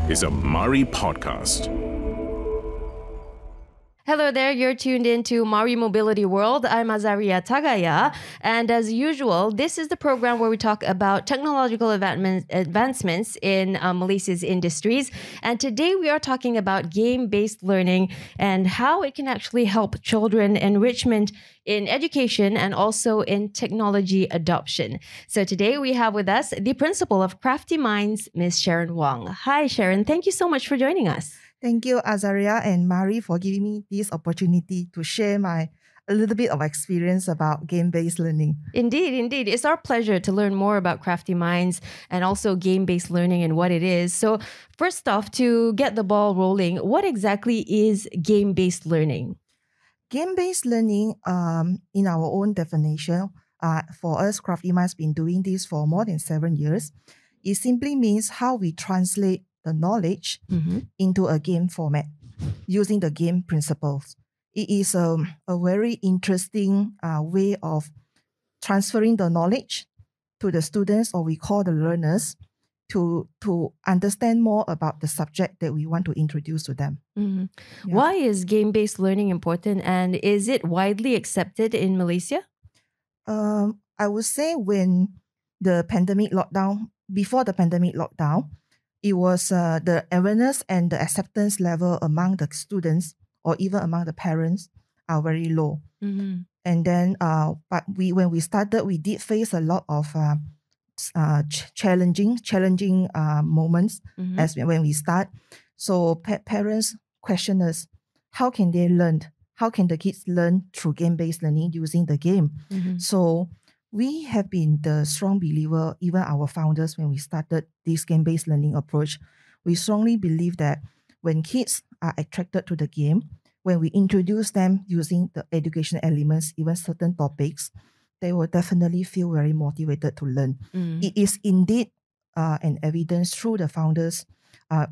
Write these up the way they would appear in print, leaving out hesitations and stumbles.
is a MARii podcast. Hello there, you're tuned into MARii Mobility World. I'm Azaria Tagaya, and as usual, this is the program where we talk about technological advancements in Malaysia's industries. And today we are talking about game-based learning and how it can actually help children enrichment in education and also in technology adoption. So today we have with us the principal of Crafty Minds, Ms. Sharon Wong. Hi, Sharon. Thank you so much for joining us. Thank you, Azaria and MARii, for giving me this opportunity to share a little bit of experience about game-based learning. Indeed. It's our pleasure to learn more about Crafty Minds and also game-based learning and what it is. So first off, to get the ball rolling, what exactly is game-based learning? Game-based learning, in our own definition, for us, Crafty Minds been doing this for more than 7 years. It simply means how we translate the knowledge into a game format using the game principles. It is a very interesting way of transferring the knowledge to the students, or we call the learners, to understand more about the subject that we want to introduce to them. Yeah. Why is game-based learning important, and is it widely accepted in Malaysia? I would say before the pandemic lockdown, it was the awareness and the acceptance level among the students or even among the parents are very low. And then, but when we started, we did face a lot of challenging moments when we start. So parents question us, how can they learn? How can the kids learn through game-based learning using the game? So we have been the strong believer, even our founders, when we started this game-based learning approach. We strongly believe that when kids are attracted to the game, when we introduce them using the education elements, even certain topics, they will definitely feel very motivated to learn. It is indeed an evidence through the founders'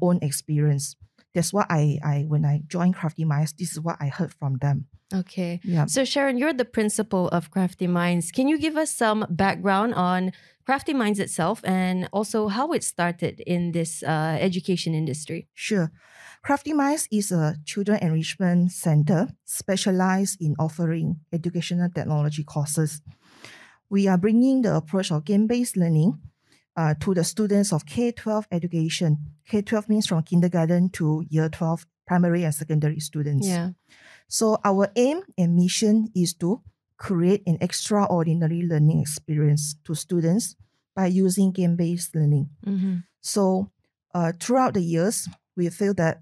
own experience. That's what when I joined Crafty Minds, this is what I heard from them. Okay. Yeah. So Sharon, you're the principal of Crafty Minds. Can you give us some background on Crafty Minds itself and also how it started in this education industry? Sure. Crafty Minds is a children enrichment center specialized in offering educational technology courses. We are bringing the approach of game-based learning to the students of K-12 education. K-12 means from kindergarten to year 12, primary and secondary students. Yeah. So our aim and mission is to create an extraordinary learning experience to students by using game-based learning. So throughout the years, we feel that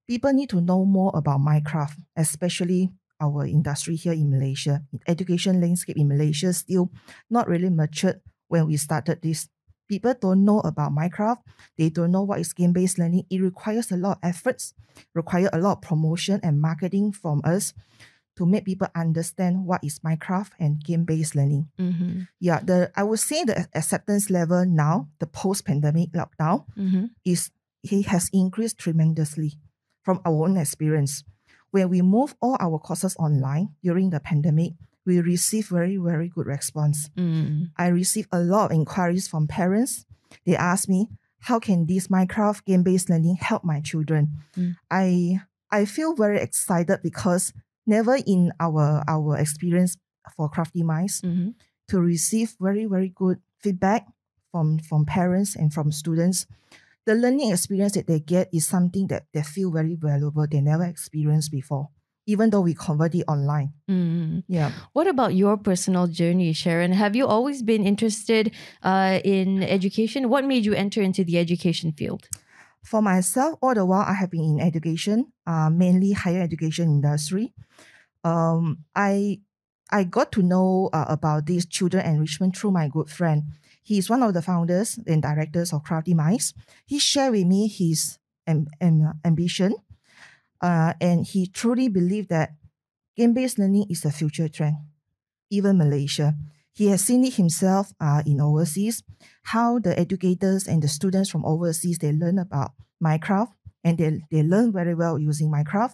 people need to know more about Minecraft, especially our industry here in Malaysia. Education landscape in Malaysia is still not really matured when we started this. People don't know about Minecraft. They don't know what is game-based learning. It requires a lot of efforts, requires a lot of promotion and marketing from us to make people understand what is Minecraft and game-based learning. Yeah, I would say the acceptance level now, the post-pandemic lockdown, it has increased tremendously from our own experience. When we move all our courses online during the pandemic, we receive very, very good response. I receive a lot of inquiries from parents. They ask me, how can this Minecraft game-based learning help my children? I feel very excited because never in our experience for Crafty Minds to receive very, very good feedback from parents and from students. The learning experience that they get is something that they feel very valuable. They never experienced before, even though we convert it online. Yeah. What about your personal journey, Sharon? Have you always been interested in education? What made you enter into the education field? For myself, all the while I have been in education, mainly higher education industry. I got to know about this children enrichment through my good friend. He is one of the founders and directors of Crafty Minds. He shared with me his ambition, and he truly believed that game-based learning is a future trend, even Malaysia. He has seen it himself in overseas, how the educators and the students from overseas, they learn about Minecraft, and they learn very well using Minecraft.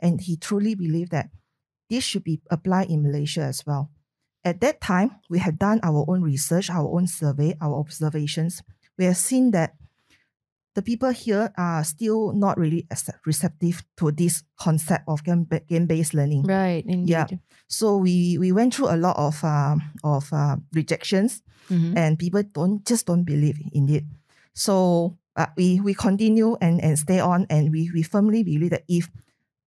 And he truly believed that this should be applied in Malaysia as well. At that time, we have done our own research, our own survey, our observations. We have seen that the people here are still not really receptive to this concept of game-based learning. Right, indeed. Yeah. So we went through a lot of rejections, and people don't believe in it. So we continue and stay on, and we firmly believe that if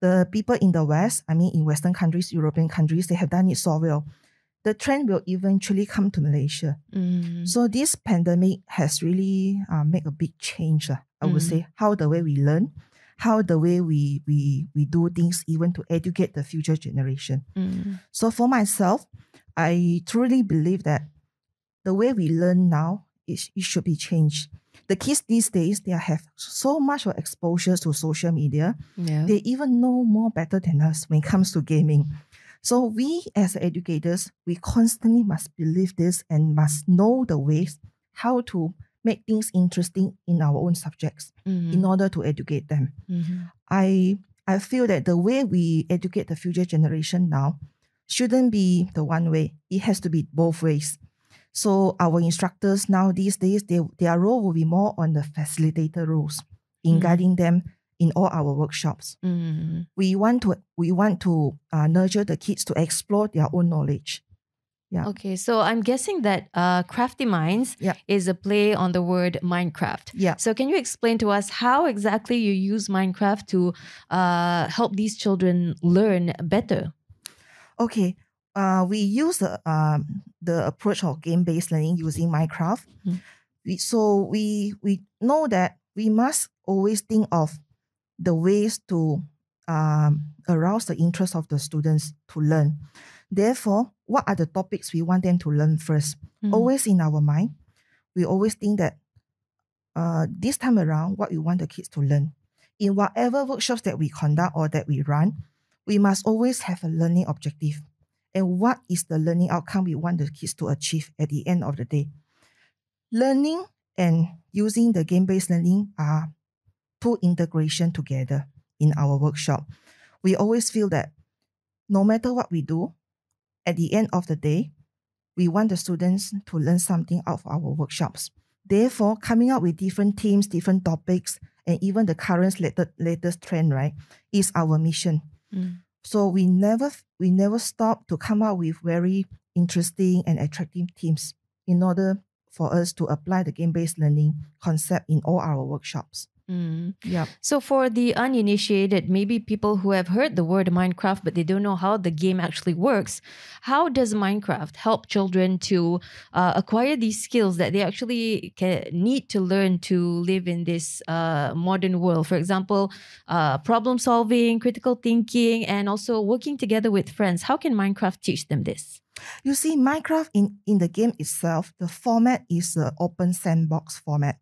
the people in the West, I mean in Western countries, European countries, they have done it so well, the trend will eventually come to Malaysia. So this pandemic has really made a big change, I would say, how the way we learn, how the way we do things, even to educate the future generation. So for myself, I truly believe that the way we learn now, it should be changed. The kids these days, they have so much of exposure to social media. Yeah. They even know more better than us when it comes to gaming. So we as educators, we constantly must believe this and must know the ways how to make things interesting in our own subjects in order to educate them. I feel that the way we educate the future generation now shouldn't be the one way. It has to be both ways. So our instructors now these days, their role will be more on the facilitator roles in guiding them in all our workshops. We want to nurture the kids to explore their own knowledge. Yeah. Okay, so I'm guessing that Crafty Minds is a play on the word Minecraft. Yeah. So can you explain to us how exactly you use Minecraft to help these children learn better? Okay. We use the approach of game-based learning using Minecraft. We know that we must always think of the ways to arouse the interest of the students to learn. Therefore, what are the topics we want them to learn first? Always in our mind, we always think that this time around, what we want the kids to learn. In whatever workshops that we conduct or that we run, we must always have a learning objective. And what is the learning outcome we want the kids to achieve at the end of the day? Learning and using the game-based learning are two integration together in our workshop. We always feel that no matter what we do, at the end of the day, we want the students to learn something out of our workshops. Therefore, coming up with different themes, different topics, and even the current latest trend, right, is our mission. So we never stop to come up with very interesting and attractive themes in order for us to apply the game-based learning concept in all our workshops. Yeah. So for the uninitiated, maybe people who have heard the word Minecraft, but they don't know how the game actually works, how does Minecraft help children to acquire these skills that they actually need to learn to live in this modern world? For example, problem solving, critical thinking, and also working together with friends. How can Minecraft teach them this? You see, Minecraft in the game itself, the format is an open sandbox format.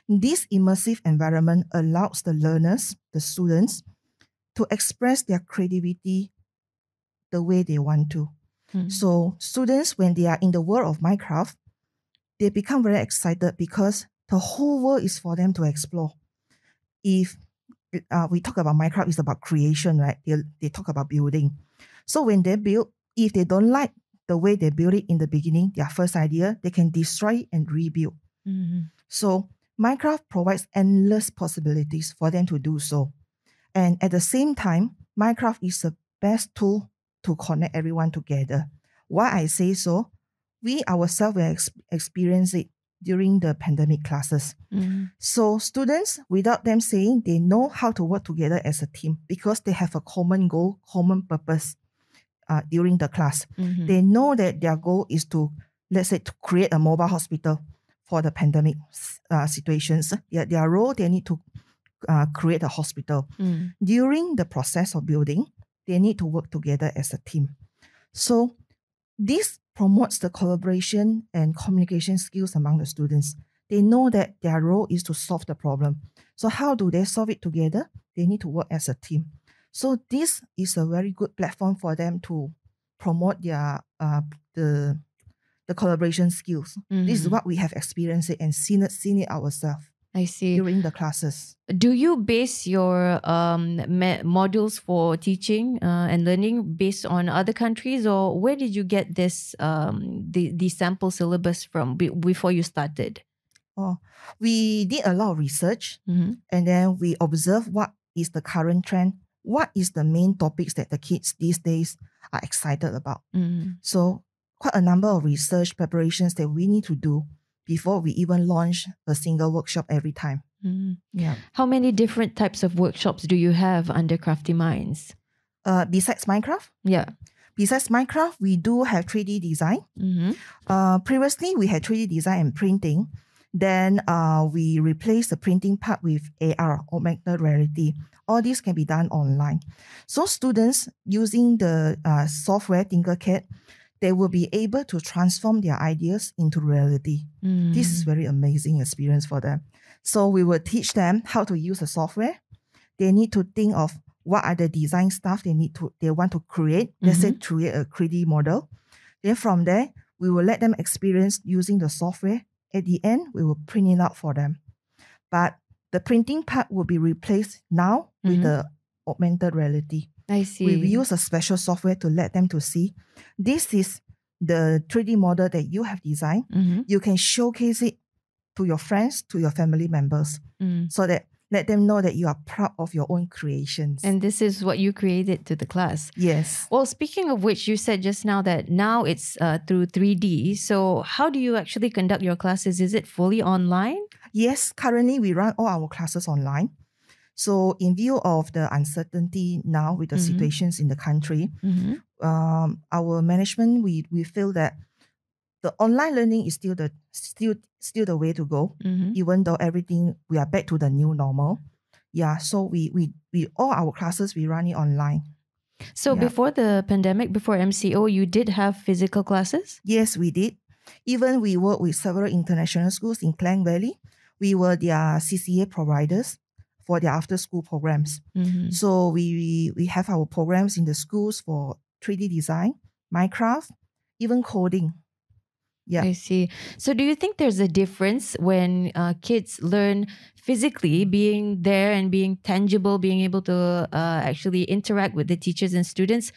This immersive environment allows the learners, the students, to express their creativity the way they want to. So students, when they are in the world of Minecraft, they become very excited because the whole world is for them to explore. If we talk about Minecraft, it's about creation, right? They talk about building. So when they build, if they don't like the way they build it in the beginning, their first idea, they can destroy it and rebuild. So Minecraft provides endless possibilities for them to do so. And at the same time, Minecraft is the best tool to connect everyone together. Why I say so? We ourselves will experience it during the pandemic classes. So students, without them saying, they know how to work together as a team because they have a common goal, common purpose during the class. They know that their goal is to, let's say, to create a mobile hospital for the pandemic situations. Their role, they need to create a hospital. During the process of building, they need to work together as a team. So this promotes the collaboration and communication skills among the students. They know that their role is to solve the problem. So how do they solve it together? They need to work as a team. So this is a very good platform for them to promote their the collaboration skills. This is what we have experienced it and seen it ourselves. I see. During the classes. Do you base your modules for teaching and learning based on other countries, or where did you get this the sample syllabus from before you started? We did a lot of research, and then we observed what is the current trend, what is the main topics that the kids these days are excited about. So quite a number of research preparations that we need to do before we even launch a single workshop every time. Yeah. How many different types of workshops do you have under Crafty Minds? Besides Minecraft? Yeah. Besides Minecraft, we do have 3D design. Previously, we had 3D design and printing. Then we replaced the printing part with AR, augmented reality. All this can be done online. So students using the software Tinkercad, they will be able to transform their ideas into reality. This is very amazing experience for them. So we will teach them how to use the software. They need to think of what are the design stuff they want to create. Let's say create a 3D model. Then from there, we will let them experience using the software. At the end, we will print it out for them. But the printing part will be replaced now with the augmented reality. I see. We use a special software to let them to see. This is the 3D model that you have designed. You can showcase it to your friends, to your family members, so that let them know that you are proud of your own creations. And this is what you created to the class. Yes. Well, speaking of which, you said just now that now it's through 3D. So how do you actually conduct your classes? Is it fully online? Yes, currently we run all our classes online. So in view of the uncertainty now with the situations in the country, our management, we feel that the online learning is still the way to go, even though everything, we are back to the new normal. Yeah, so we all our classes, we run it online. So before the pandemic, before MCO, you did have physical classes? Yes, we did. Even we work with several international schools in Klang Valley. We were their CCA providers for their after-school programs. So we have our programs in the schools for 3D design, Minecraft, even coding. Yeah. I see. So do you think there's a difference when kids learn physically, being there and being tangible, being able to actually interact with the teachers and students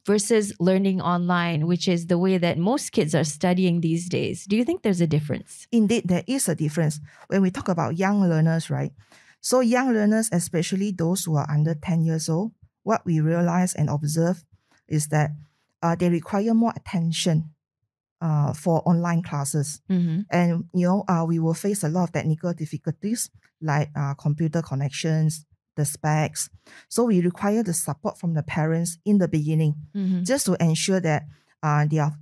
versus learning online, which is the way that most kids are studying these days? Do you think there's a difference? Indeed, there is a difference. When we talk about young learners, right? So young learners, especially those who are under 10 years old, what we realize and observe is that they require more attention for online classes. And, we will face a lot of technical difficulties like computer connections, the specs. So we require the support from the parents in the beginning just to ensure that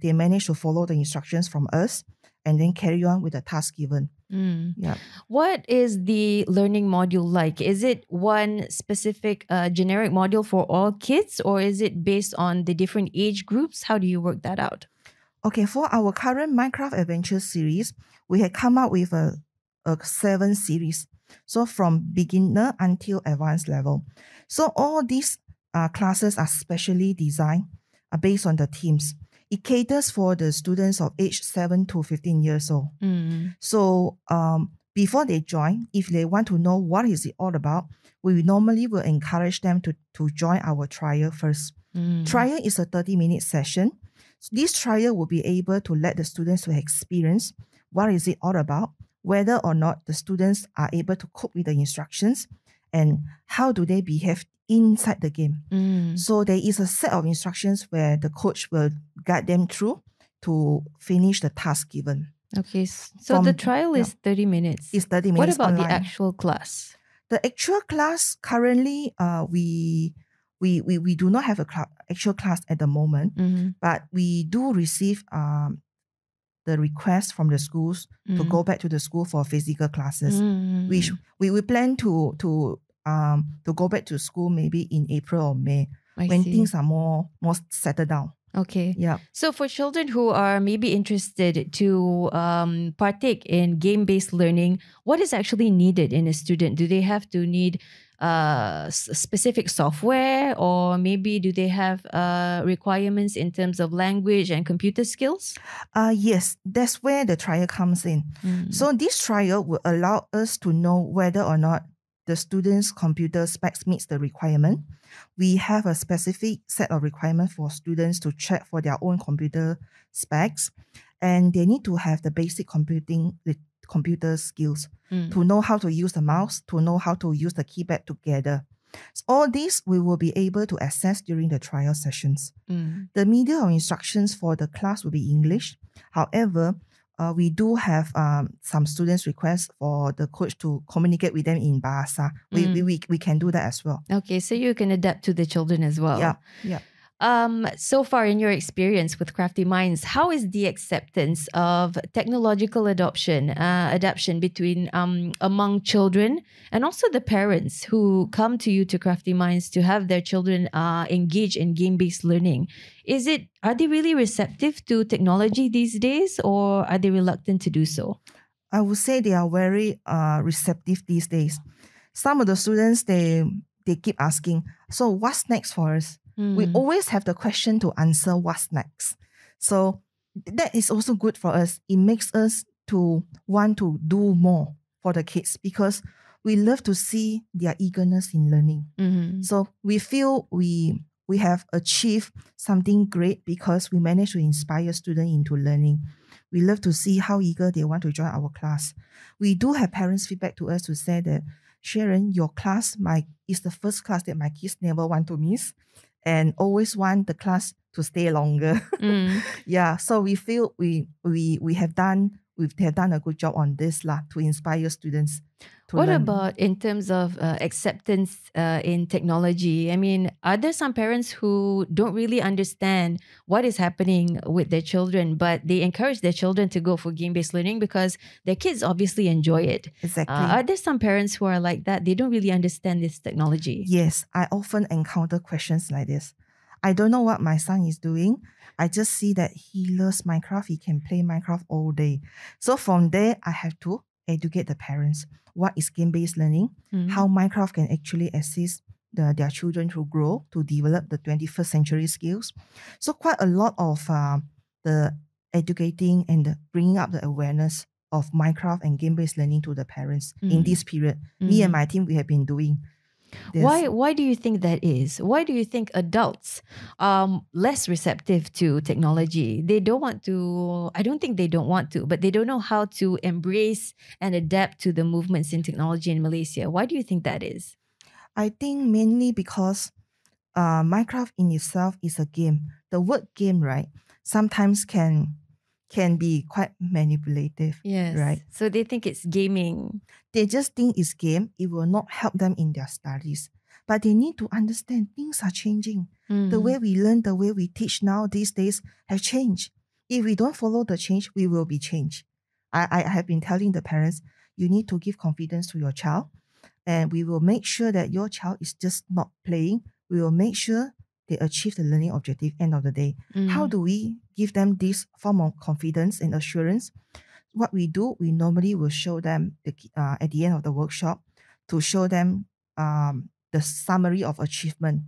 they manage to follow the instructions from us and then carry on with the task given. Yeah. What is the learning module like? Is it one specific generic module for all kids, or is it based on the different age groups? How do you work that out? Okay, for our current Minecraft Adventure series, we have come up with a 7 series. So from beginner until advanced level. So all these classes are specially designed based on the themes. It caters for the students of age 7 to 15 years old. So before they join, if they want to know what is it all about, we normally will encourage them to join our trial first. Trial is a 30-minute session. This trial will be able to let the students to experience what is it all about, whether or not the students are able to cope with the instructions, and how do they behave inside the game. So there is a set of instructions where the coach will guide them through to finish the task given. Okay, so the trial is 30 minutes. It's 30 minutes. What about online. The actual class? The actual class, currently, we do not have a actual class at the moment, but we do receive the request from the schools to go back to the school for physical classes. We plan to go back to school maybe in April or May when things are more settled down. Okay. Yeah. So for children who are maybe interested to partake in game-based learning, what is actually needed in a student? Do they have to need specific software, or maybe do they have requirements in terms of language and computer skills? Yes, that's where the trial comes in. So this trial will allow us to know whether or not the students' computer specs meets the requirement. We have a specific set of requirements for students to check for their own computer specs, and they need to have the basic computing computer skills, to know how to use the mouse, to know how to use the keypad together. So all this we will be able to access during the trial sessions. The media of instructions for the class will be English. However, we do have some students request for the coach to communicate with them in Bahasa. We can do that as well. Okay, so you can adapt to the children as well. Yeah. So far in your experience with Crafty Minds, how is the acceptance of technological adaptation between among children and also the parents who come to you to Crafty Minds to have their children engage in game-based learning? Are they really receptive to technology these days, or are they reluctant to do so? I would say they are very receptive these days. Some of the students, they keep asking, so what's next for us? We always have the question to answer what's next. So that is also good for us. It makes us to want to do more for the kids because we love to see their eagerness in learning. So we feel we have achieved something great because we managed to inspire students into learning. We love to see how eager they want to join our class. We do have parents feedback to us to say that, Sharon, your class is the first class that my kids never want to miss and always want the class to stay longer. Yeah, so we feel we have done a good job on this to inspire students to learn. What about in terms of acceptance in technology? I mean, are there some parents who don't really understand what is happening with their children, but they encourage their children to go for game-based learning because their kids obviously enjoy it? Exactly. Are there some parents who are like that? They don't really understand this technology. Yes, I often encounter questions like this. I don't know what my son is doing. I just see that he loves Minecraft. He can play Minecraft all day. So from there, I have to educate the parents. What is game-based learning? How Minecraft can actually assist their children to grow, to develop the 21st century skills. So quite a lot of the educating and bringing up the awareness of Minecraft and game-based learning to the parents in this period. Me and my team, we have been doing this. Why do you think that is? Why do you think adults are less receptive to technology? They don't want to, I don't think they don't want to, but they don't know how to embrace and adapt to the movements in technology in Malaysia. Why do you think that is? I think mainly because Minecraft in itself is a game. The word game, right, sometimes can be quite manipulative. Yes. Right? So they think it's gaming. They just think it's game. It will not help them in their studies. But they need to understand things are changing. The way we learn, the way we teach now these days have changed. If we don't follow the change, we will be changed. I have been telling the parents, you need to give confidence to your child. And we will make sure that your child is just not playing. We will make sure they achieve the learning objective end of the day. How do we give them this form of confidence and assurance? What we do, we normally will show them at the end of the workshop to show them the summary of achievement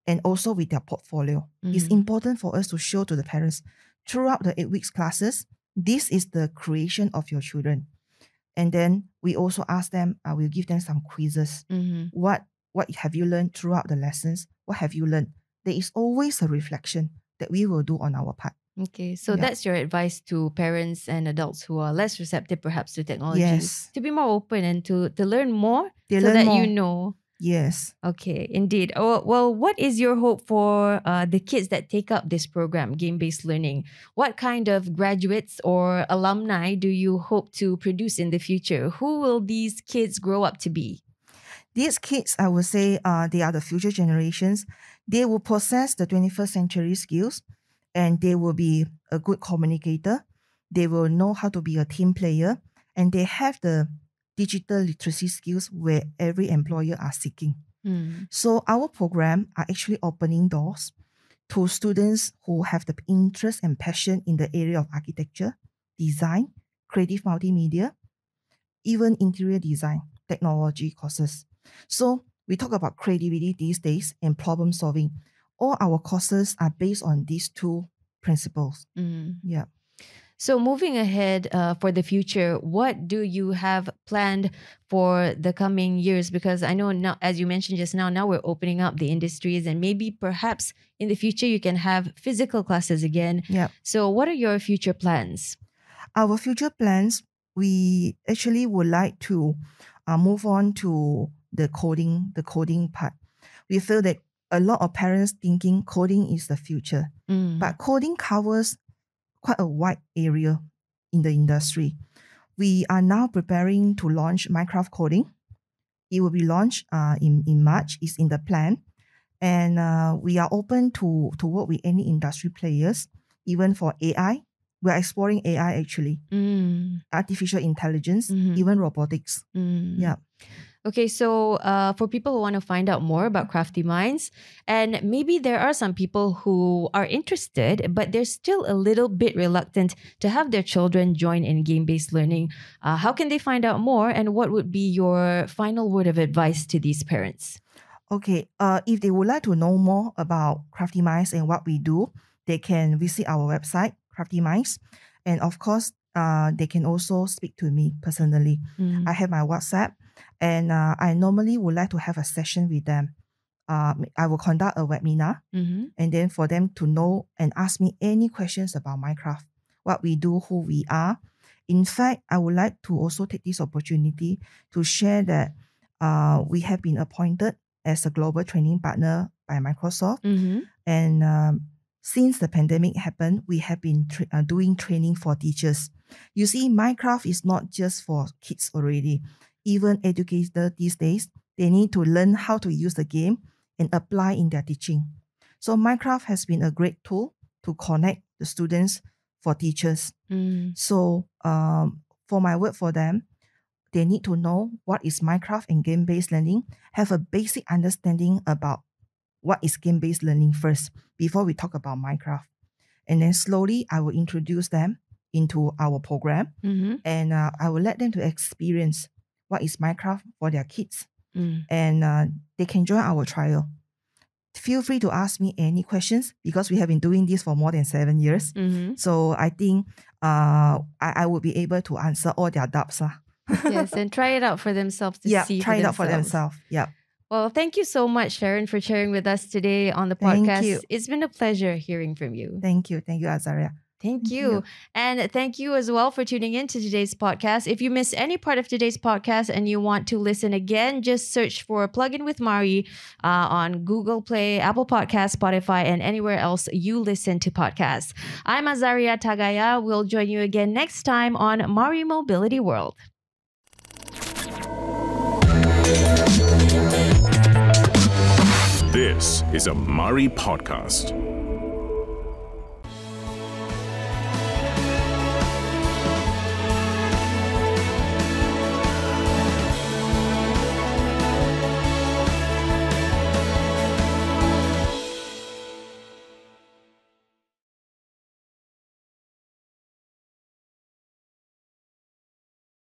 and also with their portfolio. It's important for us to show to the parents throughout the 8 weeks classes, this is the creation of your children. And then we also ask them, we'll give them some quizzes. What have you learned throughout the lessons? What have you learned? There is always a reflection that we will do on our part. Okay, so that's your advice to parents and adults who are less receptive perhaps to technology. Yes. To be more open and to learn more They so learn that more. you know. Yes. Okay, indeed. Oh, well, what is your hope for the kids that take up this program, game-based learning? What kind of graduates or alumni do you hope to produce in the future? Who will these kids grow up to be? These kids, I would say, they are the future generations. They will possess the 21st century skills and they will be a good communicator. They will know how to be a team player and they have the digital literacy skills where every employer are seeking. So our program are actually opening doors to students who have the interest and passion in the area of architecture, design, creative multimedia, even interior design, technology courses. So we talk about creativity these days and problem solving. All our courses are based on these two principles. Yeah. So moving ahead for the future, what do you have planned for the coming years? Because I know now, as you mentioned just now we're opening up the industries and maybe perhaps in the future you can have physical classes again. Yeah. So what are your future plans? Our future plans, we actually would like to move on to the coding part. We feel that a lot of parents thinking coding is the future, but coding covers quite a wide area in the industry. We are now preparing to launch Minecraft coding. It will be launched in March. It's in the plan. And we are open to work with any industry players, even for AI. We're exploring AI actually, artificial intelligence, even robotics. Yeah. Okay, so for people who want to find out more about Crafty Minds, and maybe there are some people who are interested, but they're still a little bit reluctant to have their children join in game-based learning. How can they find out more, and what would be your final word of advice to these parents? Okay, if they would like to know more about Crafty Minds and what we do, they can visit our website, Crafty Minds. And of course, they can also speak to me personally. I have my WhatsApp, and I normally would like to have a session with them. I will conduct a webinar, and then for them to know and ask me any questions about Minecraft, what we do, who we are. In fact, I would like to also take this opportunity to share that we have been appointed as a global training partner by Microsoft. And since the pandemic happened, we have been doing training for teachers. You see, Minecraft is not just for kids already. Even educators these days, they need to learn how to use the game and apply in their teaching. So Minecraft has been a great tool to connect the students for teachers. So for my work for them, they need to know what is Minecraft and game-based learning, have a basic understanding about what is game-based learning first before we talk about Minecraft. And then slowly I will introduce them into our program, and I will let them to experience what is Minecraft for their kids. And they can join our trial. Feel free to ask me any questions because we have been doing this for more than 7 years. So I think I will be able to answer all their doubts. Yes, and try it out for themselves to see. Try it out for themselves. Yeah. Well, thank you so much, Sharon, for sharing with us today on the podcast. Thank you. It's been a pleasure hearing from you. Thank you. Thank you, Azaria. Thank you. And thank you as well for tuning in to today's podcast. If you missed any part of today's podcast and you want to listen again, just search for Plugin with MARii on Google Play, Apple Podcasts, Spotify, and anywhere else you listen to podcasts. I'm Azaria Tagaya. We'll join you again next time on MARii Mobility World. This is a MARii podcast.